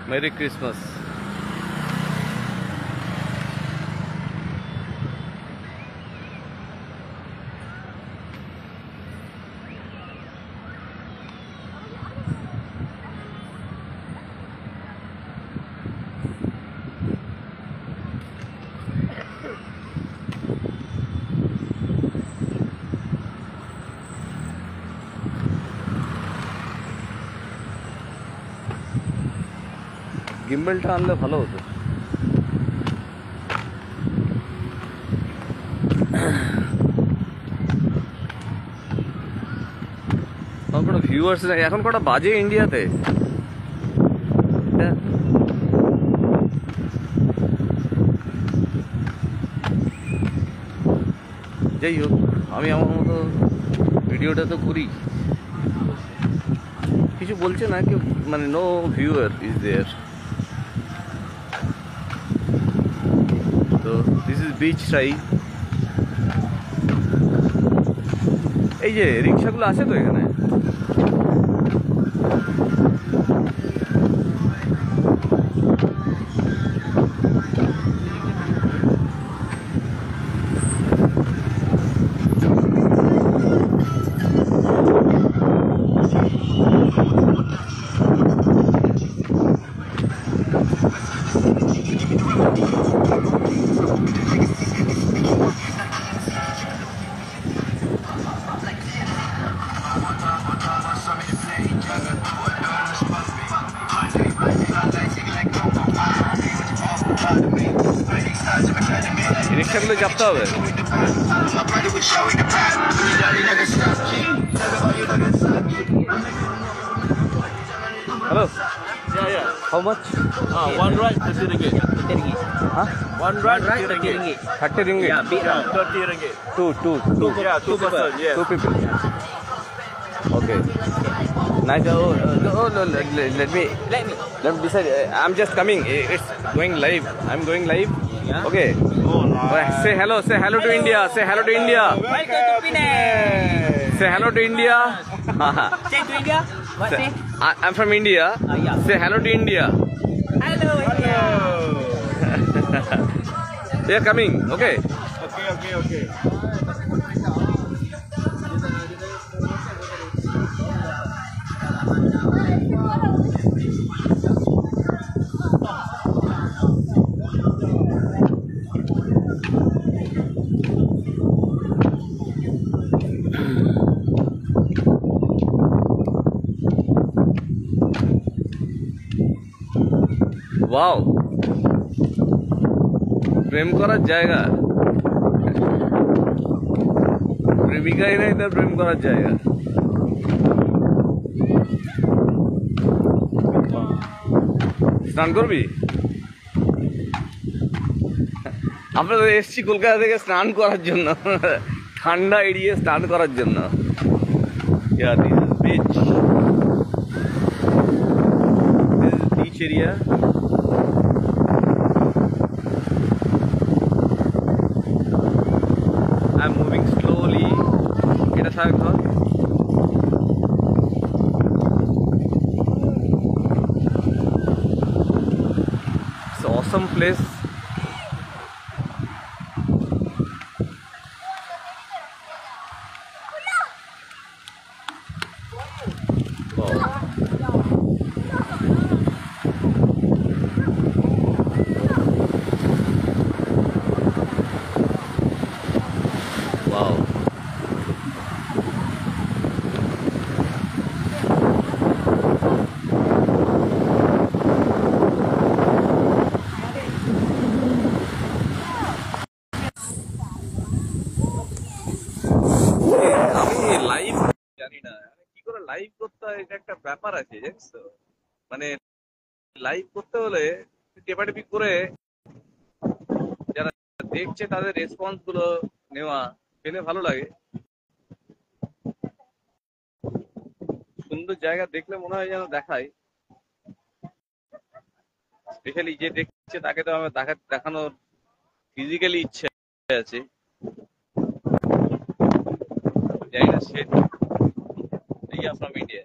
Merry Christmas. গিম্বলটা আনলে ভালো হতো। কোনো ভিউয়ার্স নেই এখন। কটা বাজে ইন্ডিয়াতে? যাই হোক, আমি আমার মতো ভিডিওটা তো করি। কিছু বলছে না কেউ, মানে নো ভিউয়ার ইজ দেয়ার। তো দিস ইজ বিচ সাইড। এই যে রিক্সাগুলো আছে তো এখানে। রিক্সাগুলো চাপতে হবে। Hello, how much? One ride 30 ringgit. Huh? One ride 30 ringgit. 30 ringgit. Yeah, 30 ringgit. Two. Yeah, two person. Yes. Two people. Okay. Nice. No, let me decide. I'm just coming. It's going live. I'm going live. Yeah. Okay. Oh, nice. Say hello to India. Say hello to India. Welcome to Penang. Say hello to India. Say to India. What say? I'm from India. Yeah. Say hello to India. Hello, India. They're coming. Okay. Okay. Wow, প্রেম করার জায়গা। প্রেমিকাই নাই, তার প্রেম করার জায়গা। স্নান করবি? আমরা তো এসছি কলকাতা থেকে স্নান করার জন্য, ঠান্ডা এড়িয়ে স্নান করার জন্য। Yeah, this is beach. This is beach area. I'm moving slowly. এটা থাক ধর। It's an awesome place. Wow. আমি লাইভ জানি না কি করে লাইভ করতে হয়, এটা একটা ব্যাপার আছে জানিস তো। মানে লাইভ করতে হলে টেপাটেপি করে যারা দেখছে তাদের রেসপন্স গুলো নেওয়া, পেলে ভালো লাগে। সুন্দর জায়গা দেখলে মনে হয় যেন দেখায়। স্পেশালি যে দেখছে তাকে তো আমার দেখানোর ফিজিক্যালি ইচ্ছে আছে। জানি না সে from India.